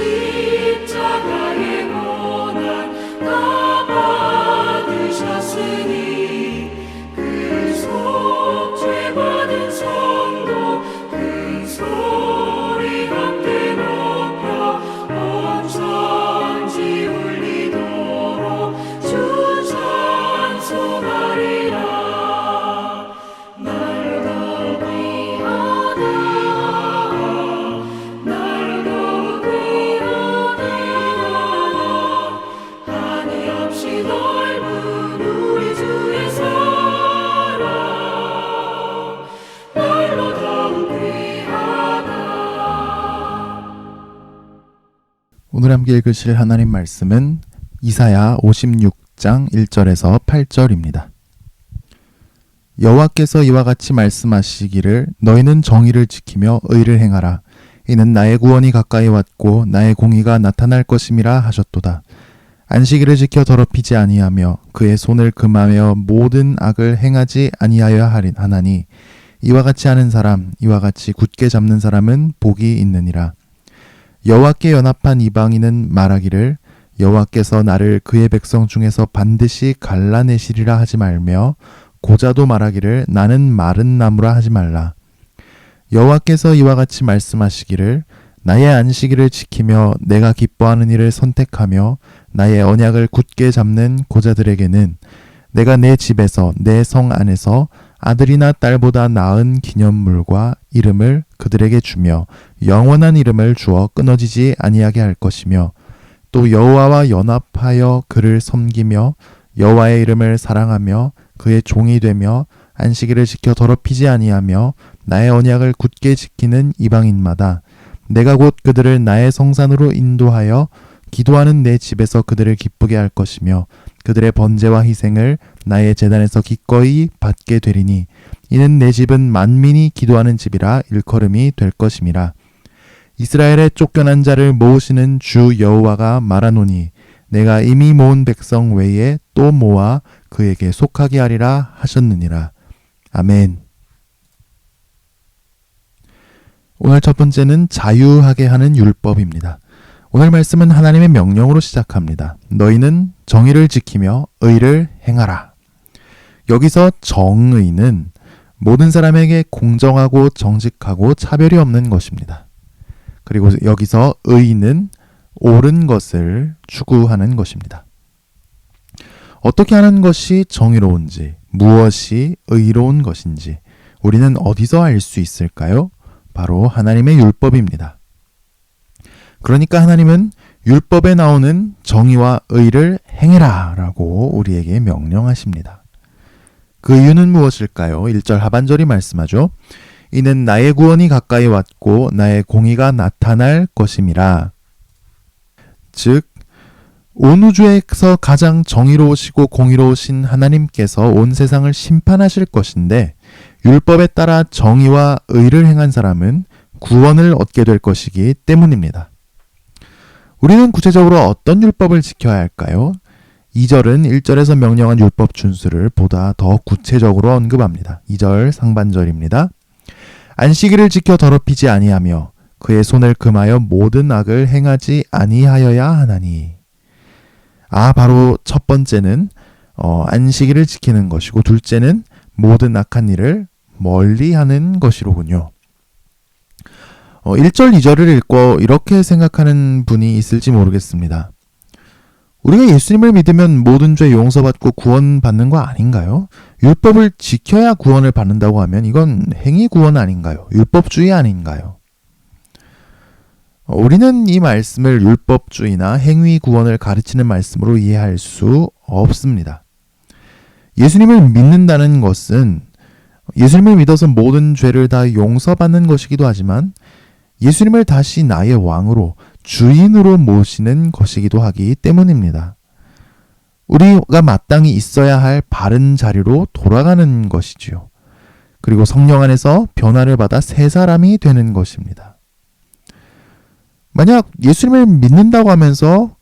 십자가의 고난 다 받으셨으니 그 속죄 받은 성도 큰 소리 함께 높여 온 천지 울리도록 주 찬송하리라. 날로 더욱 귀하다 날로 더욱 귀하다 한이 없이 넓은 우리 주의 사랑 날로 더욱 귀하다. 오늘 함께 읽으실 하나님 말씀은 이사야 56장 1절에서 8절입니다. 여호와께서 이와 같이 말씀하시기를 너희는 정의를 지키며 의를 행하라. 이는 나의 구원이 가까이 왔고 나의 공의가 나타날 것임이라 하셨도다. 안식일을 지켜 더럽히지 아니하며 그의 손을 금하며 모든 악을 행하지 아니하여 하나니 이와 같이 하는 사람 이와 같이 굳게 잡는 사람은 복이 있느니라. 여호와께 연합한 이방인은 말하기를 여호와께서 나를 그의 백성 중에서 반드시 갈라내시리라 하지 말며 고자도 말하기를 나는 마른 나무라 하지 말라. 여호와께서 이와 같이 말씀하시기를 나의 안식일을 지키며 내가 기뻐하는 일을 선택하며 나의 언약을 굳게 잡는 고자들에게는 내가 내 집에서 내 성 안에서 아들이나 딸보다 나은 기념물과 이름을 그들에게 주며 영원한 이름을 주어 끊어지지 아니하게 할 것이며 또 여호와와 연합하여 그를 섬기며 여호와의 이름을 사랑하며 그의 종이 되며 안식일을 지켜 더럽히지 아니하며 나의 언약을 굳게 지키는 이방인마다 내가 곧 그들을 나의 성산으로 인도하여 기도하는 내 집에서 그들을 기쁘게 할 것이며 그들의 번제와 희생을 나의 제단에서 기꺼이 받게 되리니 이는 내 집은 만민이 기도하는 집이라 일컬음이 될 것임이라. 이스라엘의 쫓겨난 자를 모으시는 주 여호와가 말하노니 내가 이미 모은 백성 외에 또 모아 그에게 속하게 하리라 하셨느니라. 아멘. 오늘 첫 번째는 자유하게 하는 율법입니다. 오늘 말씀은 하나님의 명령으로 시작합니다. 너희는 정의를 지키며 의를 행하라. 여기서 정의는 모든 사람에게 공정하고 정직하고 차별이 없는 것입니다. 그리고 여기서 의는 옳은 것을 추구하는 것입니다. 어떻게 하는 것이 정의로운지, 무엇이 의로운 것인지 우리는 어디서 알 수 있을까요? 바로 하나님의 율법입니다. 그러니까 하나님은 율법에 나오는 정의와 의를 행해라 라고 우리에게 명령하십니다. 그 이유는 무엇일까요? 1절 하반절이 말씀하죠. 이는 나의 구원이 가까이 왔고 나의 공의가 나타날 것임이라. 즉, 온 우주에서 가장 정의로우시고 공의로우신 하나님께서 온 세상을 심판하실 것인데 율법에 따라 정의와 의를 행한 사람은 구원을 얻게 될 것이기 때문입니다. 우리는 구체적으로 어떤 율법을 지켜야 할까요? 2절은 1절에서 명령한 율법 준수를 보다 더 구체적으로 언급합니다. 2절 상반절입니다. 안식일을 지켜 더럽히지 아니하며 그의 손을 금하여 모든 악을 행하지 아니하여야 하나니. 바로 첫 번째는 안식일을 지키는 것이고 둘째는 모든 악한 일을 멀리하는 것이로군요. 1절, 2절을 읽고 이렇게 생각하는 분이 있을지 모르겠습니다. 우리가 예수님을 믿으면 모든 죄 용서받고 구원받는 거 아닌가요? 율법을 지켜야 구원을 받는다고 하면 이건 행위 구원 아닌가요? 율법주의 아닌가요? 우리는 이 말씀을 율법주의나 행위 구원을 가르치는 말씀으로 이해할 수 없습니다. 예수님을 믿는다는 것은 예수님을 믿어서 모든 죄를 다 용서받는 것이기도 하지만 예수님을 다시 나의 왕으로 주인으로 모시는 것이기도 하기 때문입니다. 우리가 마땅히 있어야 할 바른 자리로 돌아가는 것이지요. 그리고 성령 안에서 변화를 받아 새 사람이 되는 것입니다. 만약 예수님을 믿는다고 하면서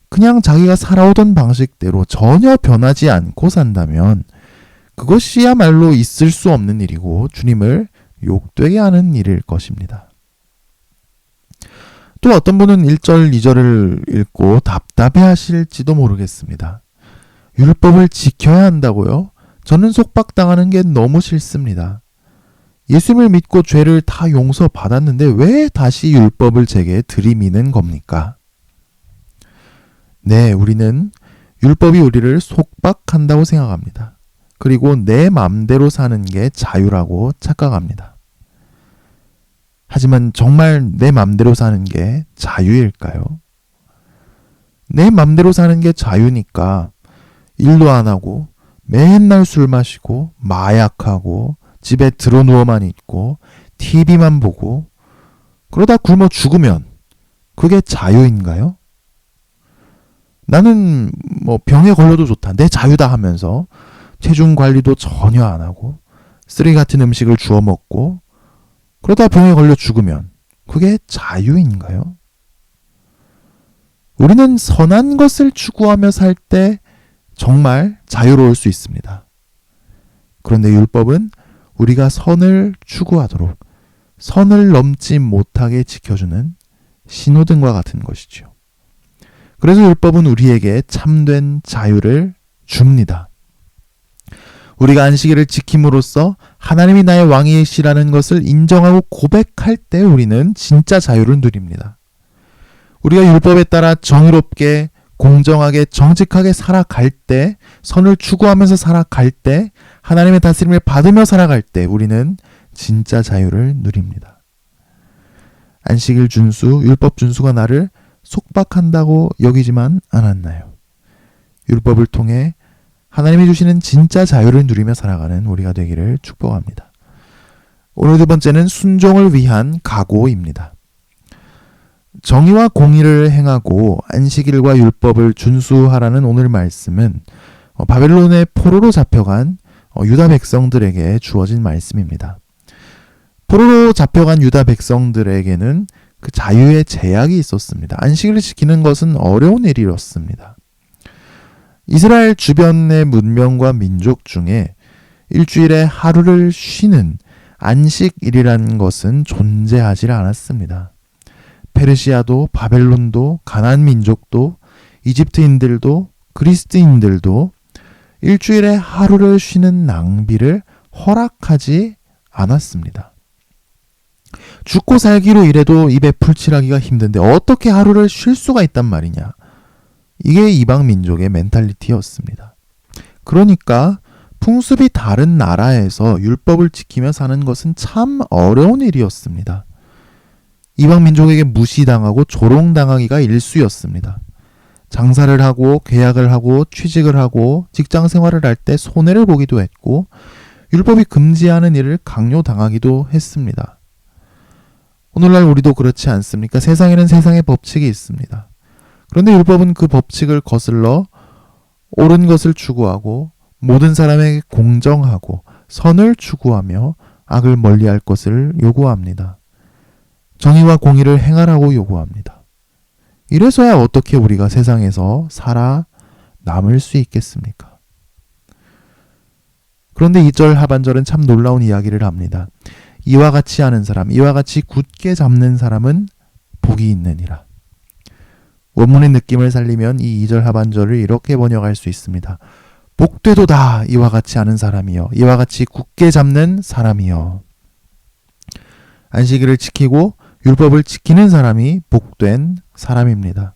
그냥 자기가 살아오던 방식대로 전혀 변하지 않고 산다면 그것이야말로 있을 수 없는 일이고 주님을 욕되게 하는 일일 것입니다. 또 어떤 분은 1절, 2절을 읽고 답답해 하실지도 모르겠습니다. 율법을 지켜야 한다고요? 저는 속박당하는 게 너무 싫습니다. 예수님을 믿고 죄를 다 용서받았는데 왜 다시 율법을 제게 들이미는 겁니까? 네, 우리는 율법이 우리를 속박한다고 생각합니다. 그리고 내 맘대로 사는 게 자유라고 착각합니다. 하지만 정말 내 맘대로 사는 게 자유일까요? 내 맘대로 사는 게 자유니까 일도 안 하고 맨날 술 마시고 마약하고 집에 들어누워만 있고 TV만 보고 그러다 굶어 죽으면 그게 자유인가요? 나는 병에 걸려도 좋다. 내 자유다 하면서 체중 관리도 전혀 안 하고 쓰레기 같은 음식을 주워 먹고 그러다 병에 걸려 죽으면 그게 자유인가요? 우리는 선한 것을 추구하며 살 때 정말 자유로울 수 있습니다. 그런데 율법은 우리가 선을 추구하도록 선을 넘지 못하게 지켜주는 신호등과 같은 것이죠. 그래서 율법은 우리에게 참된 자유를 줍니다. 우리가 안식일을 지킴으로써 하나님이 나의 왕이시라는 것을 인정하고 고백할 때 우리는 진짜 자유를 누립니다. 우리가 율법에 따라 정의롭게 공정하게 정직하게 살아갈 때, 선을 추구하면서 살아갈 때, 하나님의 다스림을 받으며 살아갈 때 우리는 진짜 자유를 누립니다. 안식일 준수, 율법 준수가 나를 속박한다고 여기지만 않았나요? 율법을 통해 하나님이 주시는 진짜 자유를 누리며 살아가는 우리가 되기를 축복합니다. 오늘 두 번째는 순종을 위한 각오입니다. 정의와 공의를 행하고 안식일과 율법을 준수하라는 오늘 말씀은 바벨론의 포로로 잡혀간 유다 백성들에게 주어진 말씀입니다. 포로로 잡혀간 유다 백성들에게는 그 자유의 제약이 있었습니다. 안식일을 지키는 것은 어려운 일이었습니다. 이스라엘 주변의 문명과 민족 중에 일주일에 하루를 쉬는 안식일이라는 것은 존재하지 않았습니다. 페르시아도 바벨론도 가나안 민족도 이집트인들도 그리스인들도 일주일에 하루를 쉬는 낭비를 허락하지 않았습니다. 죽고 살기로 일해도 입에 풀칠하기가 힘든데 어떻게 하루를 쉴 수가 있단 말이냐. 이게 이방 민족의 멘탈리티였습니다. 그러니까 풍습이 다른 나라에서 율법을 지키며 사는 것은 참 어려운 일이었습니다. 이방 민족에게 무시당하고 조롱당하기가 일쑤였습니다. 장사를 하고 계약을 하고 취직을 하고 직장 생활을 할 때 손해를 보기도 했고 율법이 금지하는 일을 강요당하기도 했습니다. 오늘날 우리도 그렇지 않습니까? 세상에는 세상의 법칙이 있습니다. 그런데 율법은 그 법칙을 거슬러 옳은 것을 추구하고 모든 사람에게 공정하고 선을 추구하며 악을 멀리할 것을 요구합니다. 정의와 공의를 행하라고 요구합니다. 이래서야 어떻게 우리가 세상에서 살아 남을 수 있겠습니까? 그런데 2절 하반절은 참 놀라운 이야기를 합니다. 이와 같이 하는 사람, 이와 같이 굳게 잡는 사람은 복이 있느니라. 원문의 느낌을 살리면 이 2절 하반절을 이렇게 번역할 수 있습니다. 복되도다 이와 같이 하는 사람이여, 이와 같이 굳게 잡는 사람이여. 안식일을 지키고 율법을 지키는 사람이 복된 사람입니다.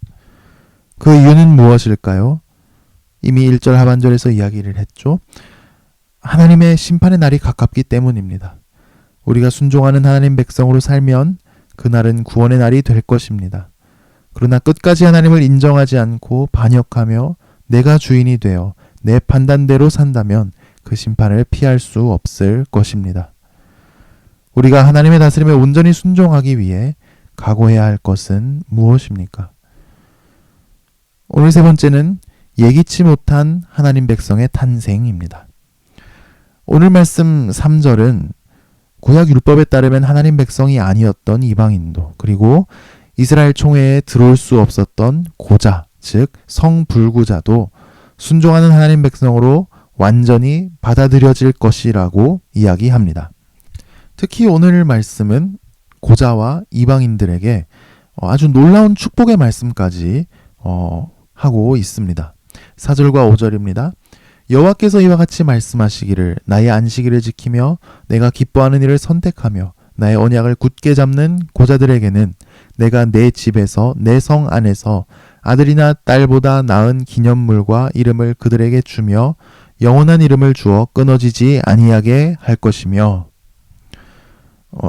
그 이유는 무엇일까요? 이미 1절 하반절에서 이야기를 했죠. 하나님의 심판의 날이 가깝기 때문입니다. 우리가 순종하는 하나님 백성으로 살면 그날은 구원의 날이 될 것입니다. 그러나 끝까지 하나님을 인정하지 않고 반역하며 내가 주인이 되어 내 판단대로 산다면 그 심판을 피할 수 없을 것입니다. 우리가 하나님의 다스림에 온전히 순종하기 위해 각오해야 할 것은 무엇입니까? 오늘 세 번째는 예기치 못한 하나님 백성의 탄생입니다. 오늘 말씀 3절은 구약 율법에 따르면 하나님 백성이 아니었던 이방인도 그리고 이스라엘 총회에 들어올 수 없었던 고자, 즉 성불구자도 순종하는 하나님 백성으로 완전히 받아들여질 것이라고 이야기합니다. 특히 오늘 말씀은 고자와 이방인들에게 아주 놀라운 축복의 말씀까지 하고 있습니다. 4절과 5절입니다. 여호와께서 이와 같이 말씀하시기를 나의 안식일을 지키며 내가 기뻐하는 일을 선택하며 나의 언약을 굳게 잡는 고자들에게는 내가 내 집에서 내 성 안에서 아들이나 딸보다 나은 기념물과 이름을 그들에게 주며 영원한 이름을 주어 끊어지지 아니하게 할 것이며,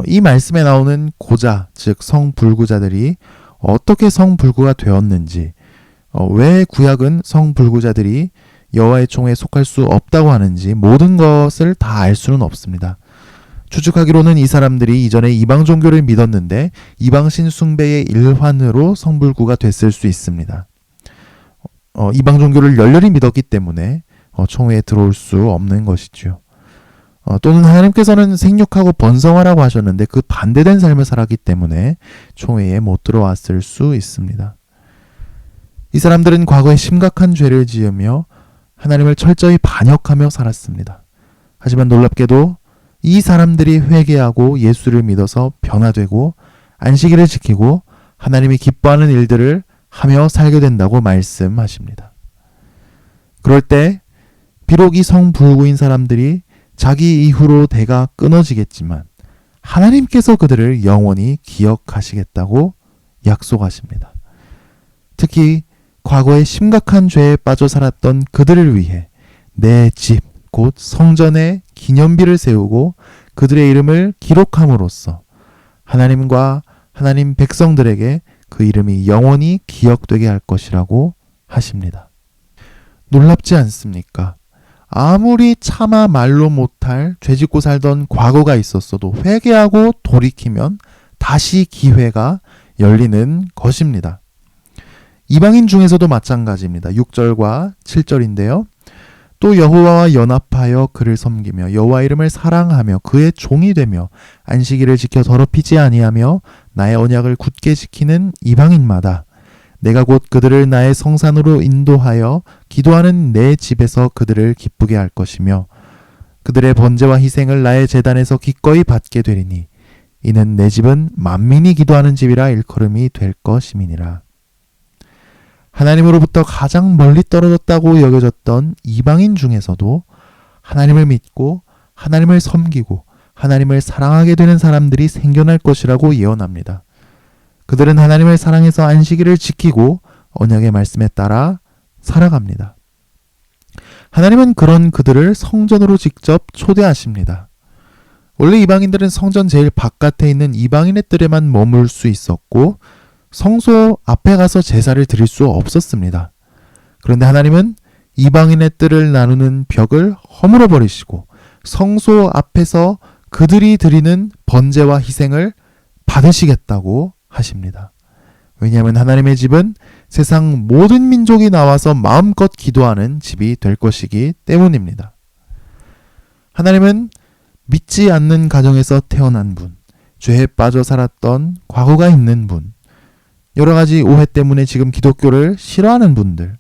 이 말씀에 나오는 고자, 즉 성불구자들이 어떻게 성불구가 되었는지, 왜 구약은 성불구자들이 여호와의 총회에 속할 수 없다고 하는지 모든 것을 다 알 수는 없습니다. 추측하기로는 이 사람들이 이전에 이방 종교를 믿었는데 이방신 숭배의 일환으로 성불구가 됐을 수 있습니다. 이방 종교를 열렬히 믿었기 때문에 총회에 들어올 수 없는 것이죠. 또는 하나님께서는 생육하고 번성하라고 하셨는데 그 반대된 삶을 살았기 때문에 총회에 못 들어왔을 수 있습니다. 이 사람들은 과거에 심각한 죄를 지으며 하나님을 철저히 반역하며 살았습니다. 하지만 놀랍게도 이 사람들이 회개하고 예수를 믿어서 변화되고 안식일을 지키고 하나님이 기뻐하는 일들을 하며 살게 된다고 말씀하십니다. 그럴 때 비록 이 성불구인 사람들이 자기 이후로 대가 끊어지겠지만 하나님께서 그들을 영원히 기억하시겠다고 약속하십니다. 특히 과거에 심각한 죄에 빠져 살았던 그들을 위해 내 집, 곧 성전에 기념비를 세우고 그들의 이름을 기록함으로써 하나님과 하나님 백성들에게 그 이름이 영원히 기억되게 할 것이라고 하십니다. 놀랍지 않습니까? 아무리 차마 말로 못할 죄짓고 살던 과거가 있었어도 회개하고 돌이키면 다시 기회가 열리는 것입니다. 이방인 중에서도 마찬가지입니다. 6절과 7절인데요. 또 여호와와 연합하여 그를 섬기며 여호와 이름을 사랑하며 그의 종이 되며 안식일을 지켜 더럽히지 아니하며 나의 언약을 굳게 지키는 이방인마다 내가 곧 그들을 나의 성산으로 인도하여 기도하는 내 집에서 그들을 기쁘게 할 것이며 그들의 번제와 희생을 나의 제단에서 기꺼이 받게 되리니 이는 내 집은 만민이 기도하는 집이라 일컬음이 될 것임이니라. 하나님으로부터 가장 멀리 떨어졌다고 여겨졌던 이방인 중에서도 하나님을 믿고 하나님을 섬기고 하나님을 사랑하게 되는 사람들이 생겨날 것이라고 예언합니다. 그들은 하나님을 사랑해서 안식일을 지키고 언약의 말씀에 따라 살아갑니다. 하나님은 그런 그들을 성전으로 직접 초대하십니다. 원래 이방인들은 성전 제일 바깥에 있는 이방인의 뜰에만 머물 수 있었고 성소 앞에 가서 제사를 드릴 수 없었습니다. 그런데 하나님은 이방인의 뜰을 나누는 벽을 허물어 버리시고 성소 앞에서 그들이 드리는 번제와 희생을 받으시겠다고 하십니다. 왜냐하면 하나님의 집은 세상 모든 민족이 나와서 마음껏 기도하는 집이 될 것이기 때문입니다. 하나님은 믿지 않는 가정에서 태어난 분, 죄에 빠져 살았던 과거가 있는 분, 여러 가지 오해 때문에 지금 기독교를 싫어하는 분들,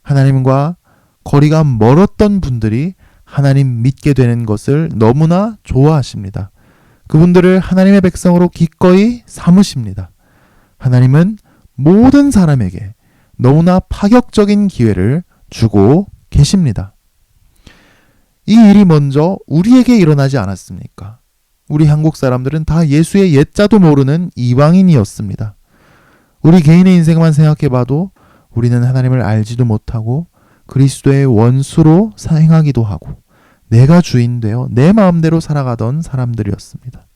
하나님과 거리가 멀었던 분들이 하나님 믿게 되는 것을 너무나 좋아하십니다. 그분들을 하나님의 백성으로 기꺼이 삼으십니다. 하나님은 모든 사람에게 너무나 파격적인 기회를 주고 계십니다. 이 일이 먼저 우리에게 일어나지 않았습니까? 우리 한국 사람들은 다 예수의 옛자도 모르는 이방인이었습니다. 우리 개인의 인생만 생각해봐도 우리는 하나님을 알지도 못하고 그리스도의 원수로 행하기도 하고 내가 주인 되어 내 마음대로 살아가던 사람들이었습니다.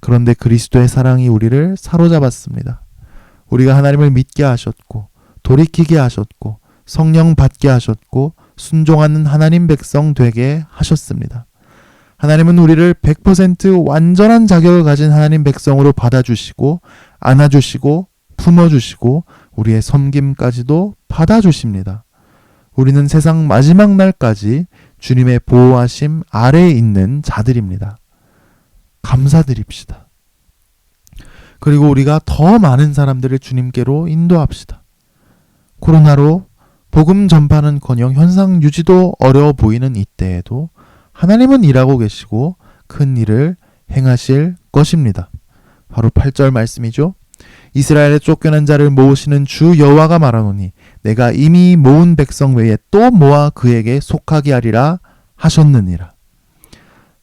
그런데 그리스도의 사랑이 우리를 사로잡았습니다. 우리가 하나님을 믿게 하셨고 돌이키게 하셨고 성령 받게 하셨고 순종하는 하나님 백성 되게 하셨습니다. 하나님은 우리를 100% 완전한 자격을 가진 하나님 백성으로 받아주시고 안아주시고 품어주시고 우리의 섬김까지도 받아주십니다. 우리는 세상 마지막 날까지 주님의 보호하심 아래에 있는 자들입니다. 감사드립시다. 그리고 우리가 더 많은 사람들을 주님께로 인도합시다. 코로나로 복음 전파는커녕 현상 유지도 어려워 보이는 이때에도 하나님은 일하고 계시고 큰 일을 행하실 것입니다. 바로 8절 말씀이죠. 이스라엘에 쫓겨난 자를 모으시는 주 여호와가 말하노니 내가 이미 모은 백성 외에 또 모아 그에게 속하게 하리라 하셨느니라.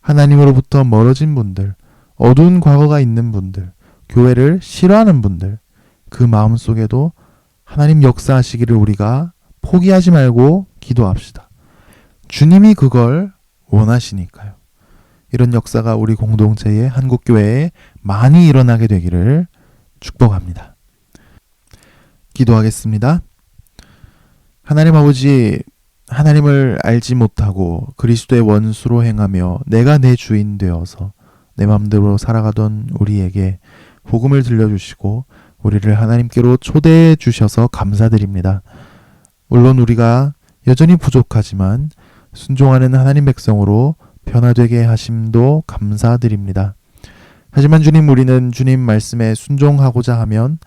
하나님으로부터 멀어진 분들, 어두운 과거가 있는 분들, 교회를 싫어하는 분들, 그 마음속에도 하나님 역사하시기를 우리가 포기하지 말고 기도합시다. 주님이 그걸 원하시니까요. 이런 역사가 우리 공동체의 한국교회에 많이 일어나게 되기를 축복합니다. 기도하겠습니다. 하나님 아버지, 하나님을 알지 못하고 그리스도의 원수로 행하며 내가 내 주인 되어서 내 마음대로 살아가던 우리에게 복음을 들려주시고 우리를 하나님께로 초대해 주셔서 감사드립니다. 물론 우리가 여전히 부족하지만 순종하는 하나님 백성으로 변화되게 하심도 감사드립니다. 하지만 주님, 우리는 주님 말씀에 순종하고자 하면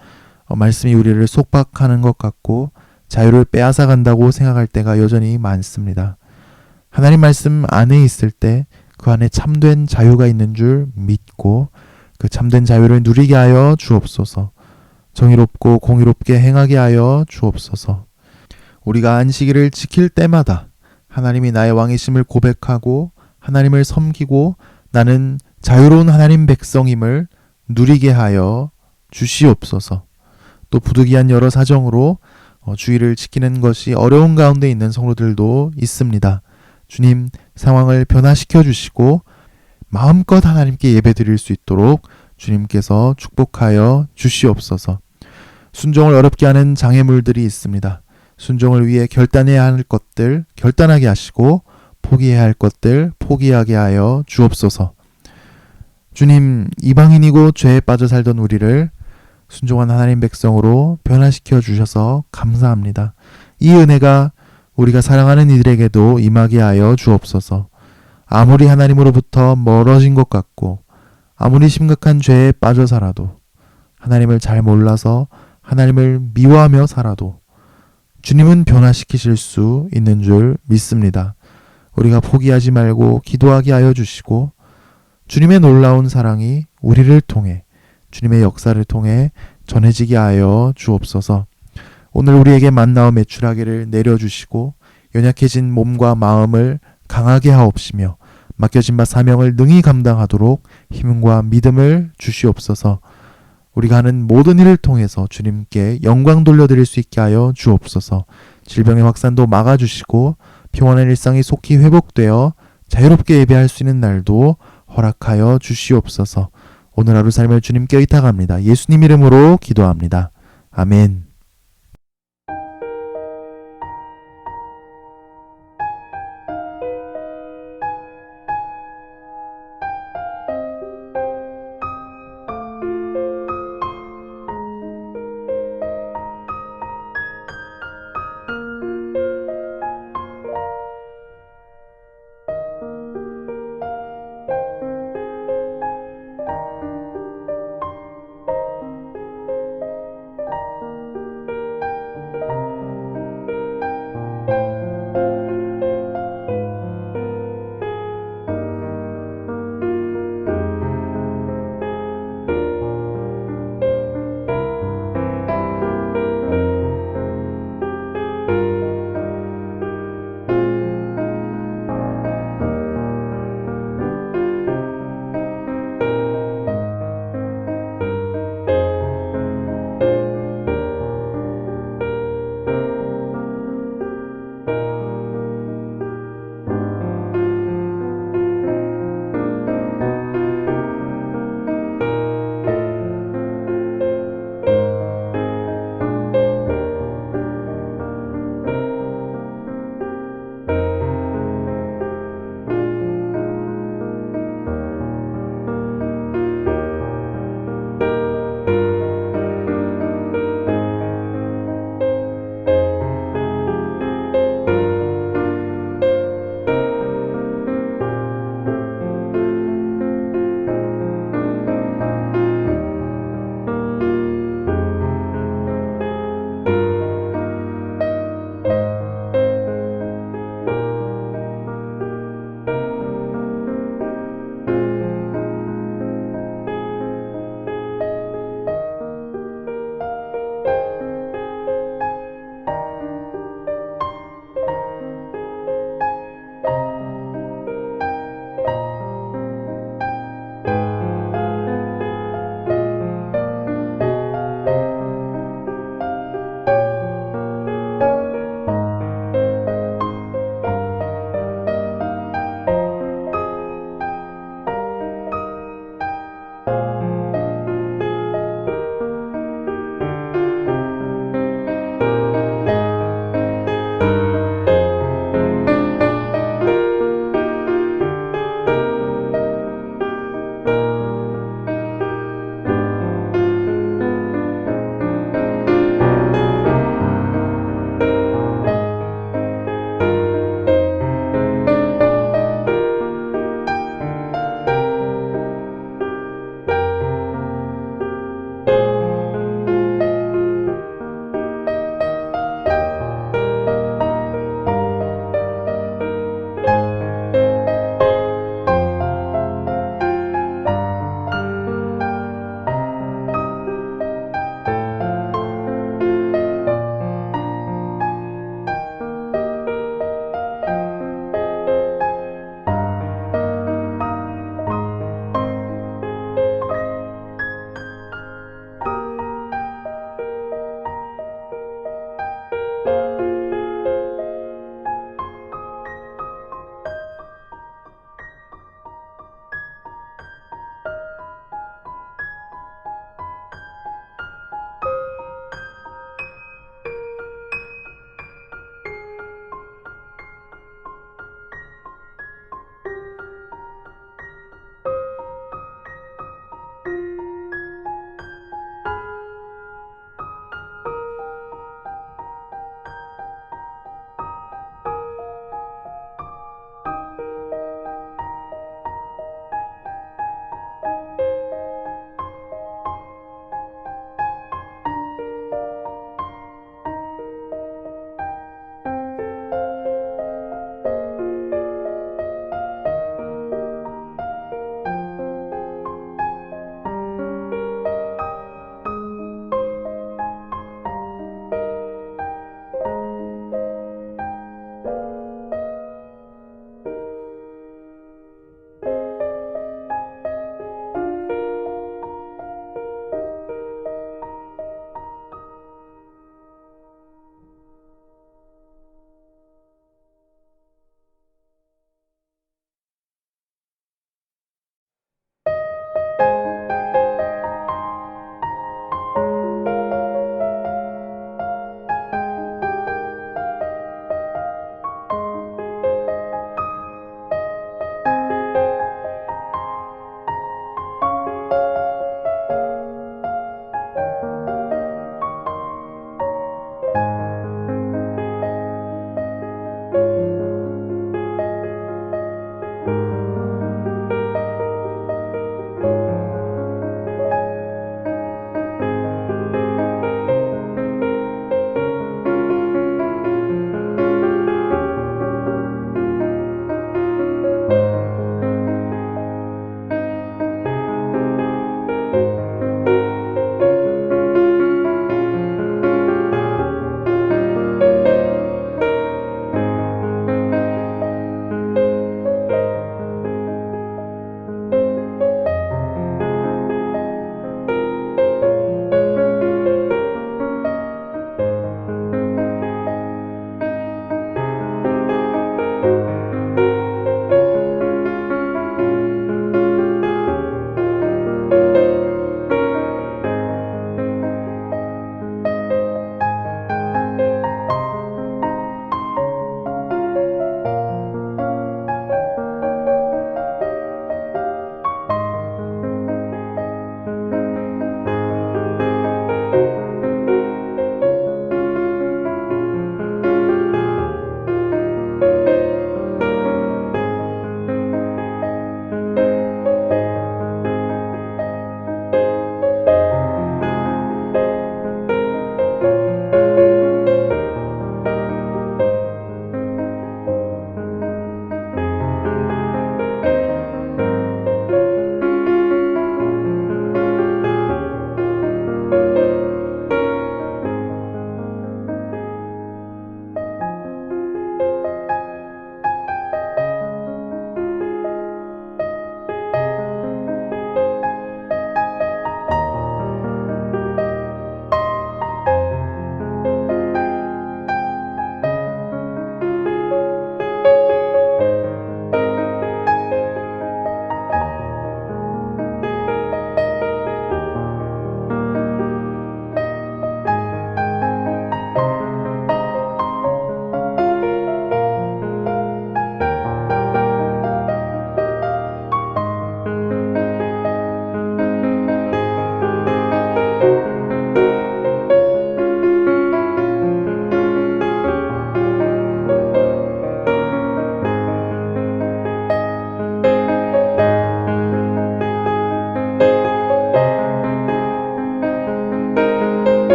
말씀이 우리를 속박하는 것 같고 자유를 빼앗아 간다고 생각할 때가 여전히 많습니다. 하나님 말씀 안에 있을 때 그 안에 참된 자유가 있는 줄 믿고 그 참된 자유를 누리게 하여 주옵소서. 정의롭고 공의롭게 행하게 하여 주옵소서. 우리가 안식일을 지킬 때마다 하나님이 나의 왕이심을 고백하고 하나님을 섬기고 나는 자유로운 하나님 백성임을 누리게 하여 주시옵소서. 또 부득이한 여러 사정으로 주의를 지키는 것이 어려운 가운데 있는 성도들도 있습니다. 주님, 상황을 변화시켜 주시고 마음껏 하나님께 예배드릴 수 있도록 주님께서 축복하여 주시옵소서. 순종을 어렵게 하는 장애물들이 있습니다. 순종을 위해 결단해야 할 것들 결단하게 하시고 포기해야 할 것들 포기하게 하여 주옵소서. 주님, 이방인이고 죄에 빠져 살던 우리를 순종한 하나님 백성으로 변화시켜 주셔서 감사합니다. 이 은혜가 우리가 사랑하는 이들에게도 임하게 하여 주옵소서. 아무리 하나님으로부터 멀어진 것 같고 아무리 심각한 죄에 빠져 살아도 하나님을 잘 몰라서 하나님을 미워하며 살아도 주님은 변화시키실 수 있는 줄 믿습니다. 우리가 포기하지 말고 기도하게 하여 주시고 주님의 놀라운 사랑이 우리를 통해 주님의 역사를 통해 전해지게 하여 주옵소서. 오늘 우리에게 만나어 매출하기를 내려주시고 연약해진 몸과 마음을 강하게 하옵시며 맡겨진 바 사명을 능히 감당하도록 힘과 믿음을 주시옵소서. 우리가 하는 모든 일을 통해서 주님께 영광 돌려드릴 수 있게 하여 주옵소서. 질병의 확산도 막아주시고 평안한 일상이 속히 회복되어 자유롭게 예배할 수 있는 날도 허락하여 주시옵소서. 오늘 하루 삶을 주님께 의탁합니다. 예수님 이름으로 기도합니다. 아멘.